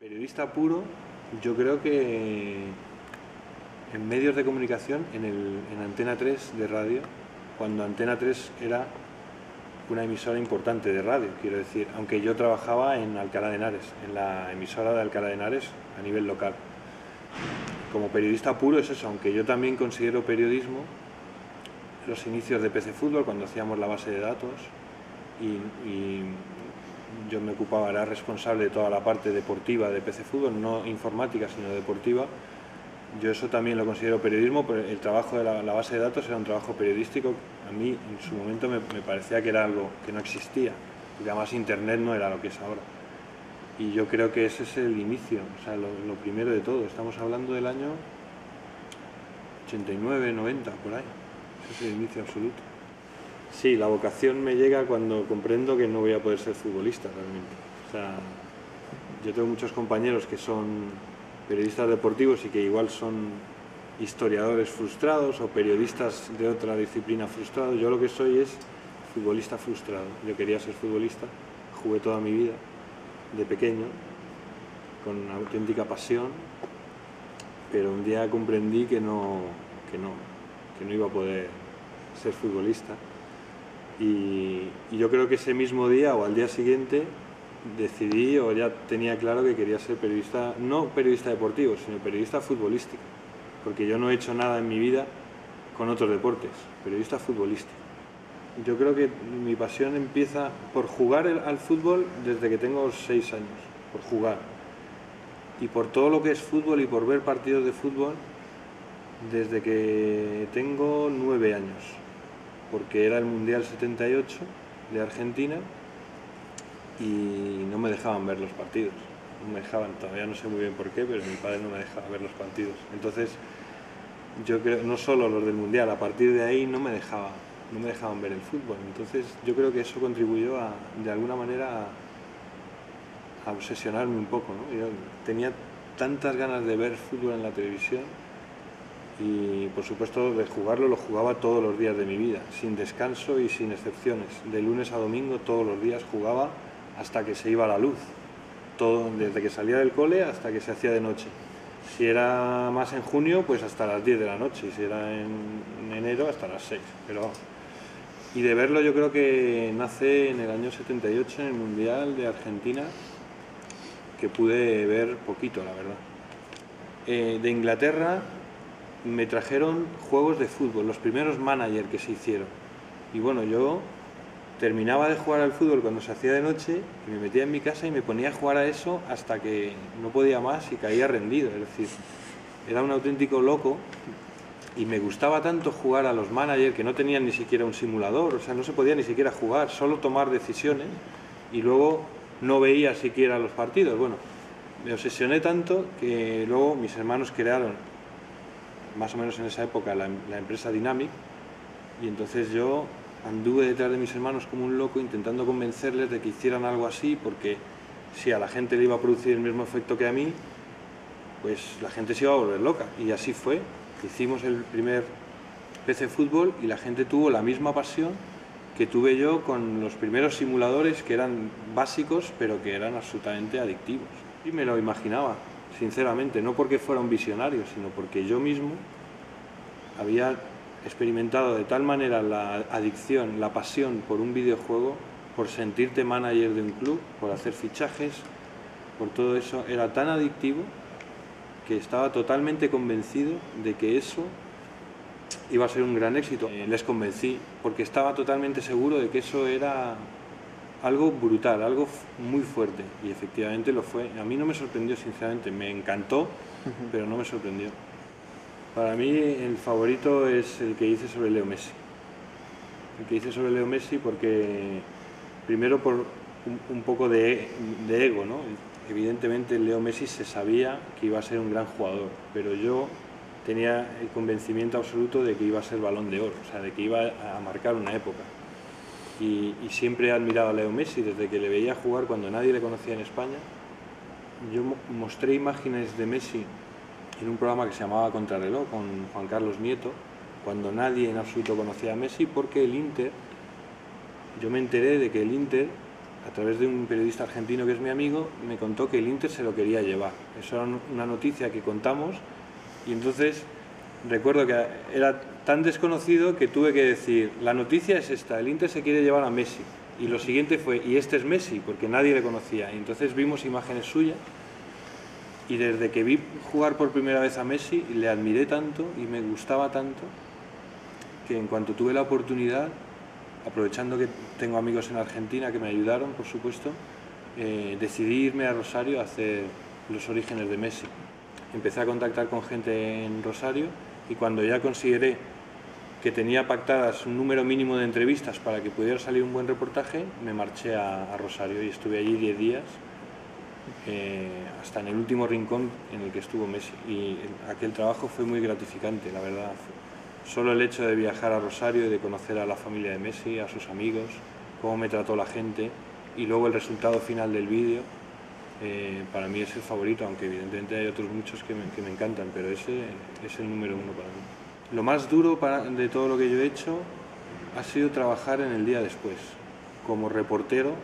Periodista puro, yo creo que en medios de comunicación, en Antena 3 de radio, cuando Antena 3 era una emisora importante de radio, quiero decir, aunque yo trabajaba en Alcalá de Henares, en la emisora de Alcalá de Henares a nivel local. Como periodista puro es eso, aunque yo también considero periodismo los inicios de PC Fútbol, cuando hacíamos la base de datos y yo me ocupaba, era responsable de toda la parte deportiva de PC Fútbol, no informática sino deportiva. Yo eso también lo considero periodismo, pero el trabajo de la base de datos era un trabajo periodístico. A mí en su momento me parecía que era algo que no existía, porque además Internet no era lo que es ahora. Y yo creo que ese es el inicio, o sea, lo primero de todo. Estamos hablando del año 89, 90, por ahí. Ese es el inicio absoluto. Sí, la vocación me llega cuando comprendo que no voy a poder ser futbolista realmente. O sea, yo tengo muchos compañeros que son periodistas deportivos y que igual son historiadores frustrados o periodistas de otra disciplina frustrados. Yo lo que soy es futbolista frustrado. Yo quería ser futbolista, jugué toda mi vida de pequeño con auténtica pasión, pero un día comprendí que no iba a poder ser futbolista. Y yo creo que ese mismo día o al día siguiente decidí o ya tenía claro que quería ser periodista, no periodista deportivo, sino periodista futbolístico, porque yo no he hecho nada en mi vida con otros deportes, periodista futbolístico. Yo creo que mi pasión empieza por jugar al fútbol desde que tengo 6 años, por jugar. Y por todo lo que es fútbol y por ver partidos de fútbol desde que tengo 9 años, porque era el Mundial 78 de Argentina y no me dejaban ver los partidos. No me dejaban, todavía no sé muy bien por qué, pero mi padre no me dejaba ver los partidos. Entonces, yo creo, no solo los del Mundial, a partir de ahí no me dejaban ver el fútbol. Entonces, yo creo que eso contribuyó de alguna manera a obsesionarme un poco, ¿no? Yo tenía tantas ganas de ver fútbol en la televisión y, por supuesto, de jugarlo lo jugaba todos los días de mi vida, sin descanso y sin excepciones. De lunes a domingo, todos los días jugaba hasta que se iba la luz. Todo, desde que salía del cole hasta que se hacía de noche. Si era más en junio, pues hasta las 10 de la noche, y si era en enero, hasta las 6. Pero, y de verlo yo creo que nace en el año 78, en el Mundial de Argentina, que pude ver poquito, la verdad. De Inglaterra me trajeron juegos de fútbol, los primeros manager que se hicieron. Y bueno, yo terminaba de jugar al fútbol cuando se hacía de noche y me metía en mi casa y me ponía a jugar a eso hasta que no podía más y caía rendido. Es decir, era un auténtico loco y me gustaba tanto jugar a los managers que no tenían ni siquiera un simulador, o sea, no se podía ni siquiera jugar, solo tomar decisiones y luego no veía siquiera los partidos. Bueno, me obsesioné tanto que luego mis hermanos crearon, más o menos en esa época, la empresa Dynamic, y entonces yo anduve detrás de mis hermanos como un loco intentando convencerles de que hicieran algo así, porque si a la gente le iba a producir el mismo efecto que a mí, pues la gente se iba a volver loca. Y así fue. Hicimos el primer PC Fútbol y la gente tuvo la misma pasión que tuve yo con los primeros simuladores, que eran básicos pero que eran absolutamente adictivos. Y me lo imaginaba, sinceramente, no porque fuera un visionario, sino porque yo mismo había experimentado de tal manera la adicción, la pasión por un videojuego, por sentirte manager de un club, por hacer fichajes, por todo eso, era tan adictivo que estaba totalmente convencido de que eso iba a ser un gran éxito. Les convencí porque estaba totalmente seguro de que eso era algo brutal, algo muy fuerte, y efectivamente lo fue. A mí no me sorprendió, sinceramente, me encantó, pero no me sorprendió. Para mí el favorito es el que hice sobre Leo Messi. El que hice sobre Leo Messi porque, primero por un poco de ego, ¿no? Evidentemente Leo Messi se sabía que iba a ser un gran jugador, pero yo tenía el convencimiento absoluto de que iba a ser Balón de Oro, o sea, de que iba a marcar una época. Y siempre he admirado a Leo Messi desde que le veía jugar cuando nadie le conocía en España. Yo mostré imágenes de Messi en un programa que se llamaba Contrarreloj con Juan Carlos Nieto, cuando nadie en absoluto conocía a Messi, porque el Inter, yo me enteré de que el Inter a través de un periodista argentino que es mi amigo, me contó que el Inter se lo quería llevar. Eso era una noticia que contamos y entonces recuerdo que era tan desconocido que tuve que decir, la noticia es esta, el Inter se quiere llevar a Messi. Y lo siguiente fue, y este es Messi, porque nadie le conocía. Y entonces vimos imágenes suyas y desde que vi jugar por primera vez a Messi le admiré tanto y me gustaba tanto que en cuanto tuve la oportunidad, aprovechando que tengo amigos en Argentina que me ayudaron, por supuesto, decidí irme a Rosario a hacer los orígenes de Messi. Empecé a contactar con gente en Rosario y cuando ya consideré que tenía pactadas un número mínimo de entrevistas para que pudiera salir un buen reportaje, me marché a Rosario y estuve allí 10 días, hasta en el último rincón en el que estuvo Messi. Y aquel trabajo fue muy gratificante, la verdad. Solo el hecho de viajar a Rosario y de conocer a la familia de Messi, a sus amigos, cómo me trató la gente y luego el resultado final del vídeo, para mí es el favorito, aunque evidentemente hay otros muchos que me encantan, pero ese es el número uno para mí. Lo más duro de todo lo que yo he hecho ha sido trabajar en el día después, como reportero,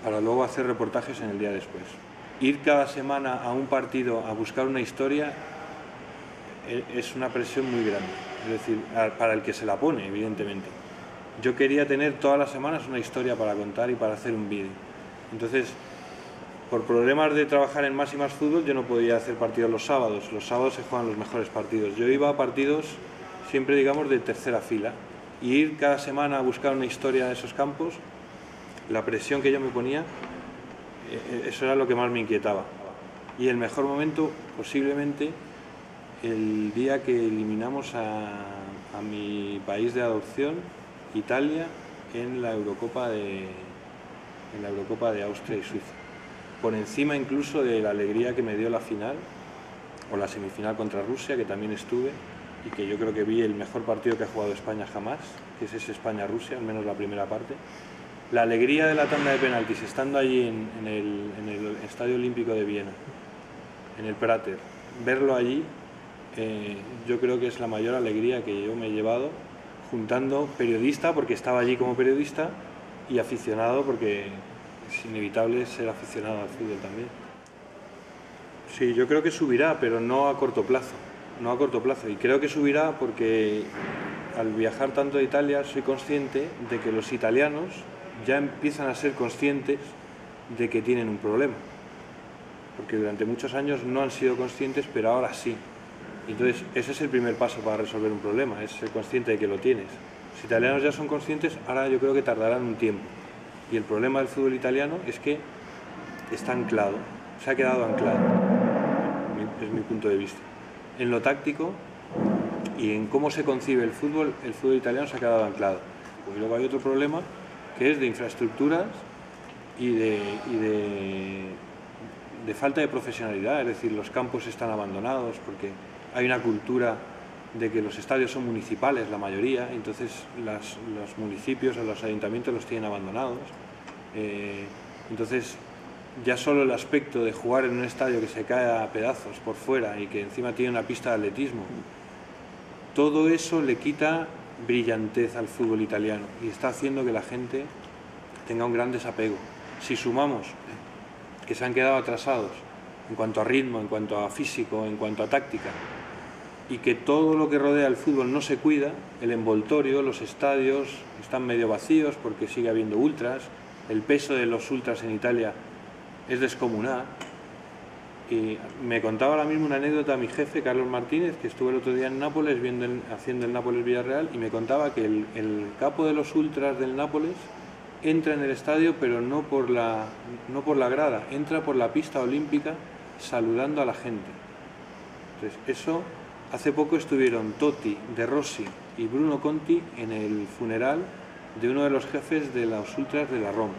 para luego hacer reportajes en el día después. Ir cada semana a un partido a buscar una historia es una presión muy grande, es decir, para el que se la pone, evidentemente. Yo quería tener todas las semanas una historia para contar y para hacer un vídeo. Entonces, por problemas de trabajar en Más y Más Fútbol, yo no podía hacer partidos los sábados se juegan los mejores partidos. Yo iba a partidos siempre, digamos, de tercera fila, y ir cada semana a buscar una historia de esos campos, la presión que yo me ponía, eso era lo que más me inquietaba. Y el mejor momento, posiblemente, el día que eliminamos a mi país de adopción, Italia, en la Eurocopa de Austria y Suiza. Por encima incluso de la alegría que me dio la final, o la semifinal contra Rusia, que también estuve, y que yo creo que vi el mejor partido que ha jugado España jamás, que es ese España-Rusia, al menos la primera parte. La alegría de la tanda de penaltis, estando allí en el Estadio Olímpico de Viena, en el Prater, verlo allí, yo creo que es la mayor alegría que yo me he llevado, juntando periodista, porque estaba allí como periodista, y aficionado, porque es inevitable ser aficionado al fútbol también. Sí, yo creo que subirá, pero no a corto plazo. No a corto plazo. Y creo que subirá porque al viajar tanto a Italia soy consciente de que los italianos ya empiezan a ser conscientes de que tienen un problema. Porque durante muchos años no han sido conscientes, pero ahora sí. Entonces, ese es el primer paso para resolver un problema, es ser consciente de que lo tienes. Los italianos ya son conscientes, ahora yo creo que tardarán un tiempo. Y el problema del fútbol italiano es que está anclado, se ha quedado anclado, es mi punto de vista. En lo táctico y en cómo se concibe el fútbol italiano se ha quedado anclado. Y luego hay otro problema que es de infraestructuras y de falta de profesionalidad, es decir, los campos están abandonados porque hay una cultura de que los estadios son municipales, la mayoría, entonces los municipios o los ayuntamientos los tienen abandonados. Entonces, ya solo el aspecto de jugar en un estadio que se cae a pedazos por fuera y que encima tiene una pista de atletismo, todo eso le quita brillantez al fútbol italiano y está haciendo que la gente tenga un gran desapego. Si sumamos que se han quedado atrasados en cuanto a ritmo, en cuanto a físico, en cuanto a táctica, y que todo lo que rodea el fútbol no se cuida, el envoltorio, los estadios están medio vacíos porque sigue habiendo ultras, el peso de los ultras en Italia es descomunal. Y me contaba ahora mismo una anécdota a mi jefe, Carlos Martínez, que estuvo el otro día en Nápoles haciendo el Nápoles-Villarreal, y me contaba que el capo de los ultras del Nápoles entra en el estadio, pero no por la grada, entra por la pista olímpica saludando a la gente. Entonces, eso, hace poco estuvieron Totti, De Rossi y Bruno Conti en el funeral de uno de los jefes de los ultras de la Roma.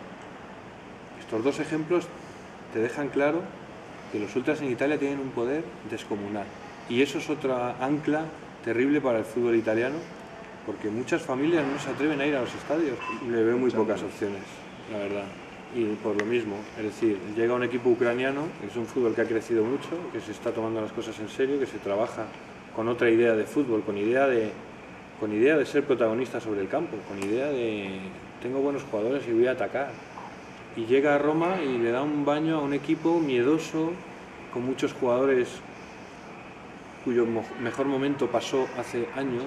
Estos dos ejemplos te dejan claro que los ultras en Italia tienen un poder descomunal. Y eso es otra ancla terrible para el fútbol italiano, porque muchas familias no se atreven a ir a los estadios. Le veo muy pocas opciones, la verdad. Y por lo mismo, es decir, llega un equipo ucraniano, es un fútbol que ha crecido mucho, que se está tomando las cosas en serio, que se trabaja con otra idea de fútbol, con idea de ser protagonista sobre el campo, con idea de tengo buenos jugadores y voy a atacar. y llega a Roma y le da un baño a un equipo miedoso, con muchos jugadores cuyo mejor momento pasó hace años,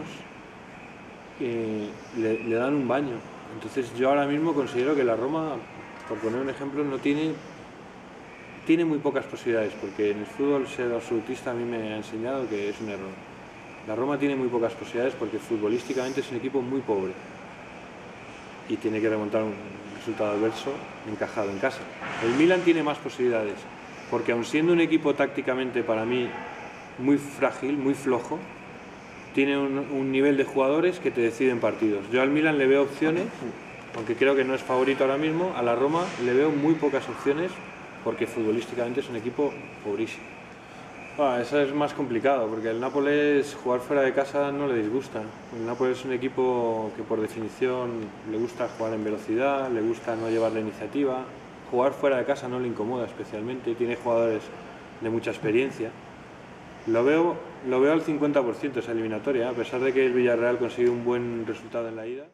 le dan un baño. Entonces yo ahora mismo considero que la Roma, por poner un ejemplo, tiene muy pocas posibilidades, porque en el fútbol ser absolutista a mí me ha enseñado que es un error. La Roma tiene muy pocas posibilidades porque futbolísticamente es un equipo muy pobre y tiene que remontar un resultado adverso encajado en casa. El Milan tiene más posibilidades, porque aun siendo un equipo tácticamente para mí muy frágil, muy flojo, tiene un nivel de jugadores que te deciden partidos. Yo al Milan le veo opciones, aunque creo que no es favorito ahora mismo. A la Roma le veo muy pocas opciones porque futbolísticamente es un equipo pobrísimo. Eso es más complicado, porque el Nápoles jugar fuera de casa no le disgusta. El Nápoles es un equipo que por definición le gusta jugar en velocidad, le gusta no llevar la iniciativa. Jugar fuera de casa no le incomoda especialmente, tiene jugadores de mucha experiencia. Lo veo al 50% esa eliminatoria, a pesar de que el Villarreal consiguió un buen resultado en la ida.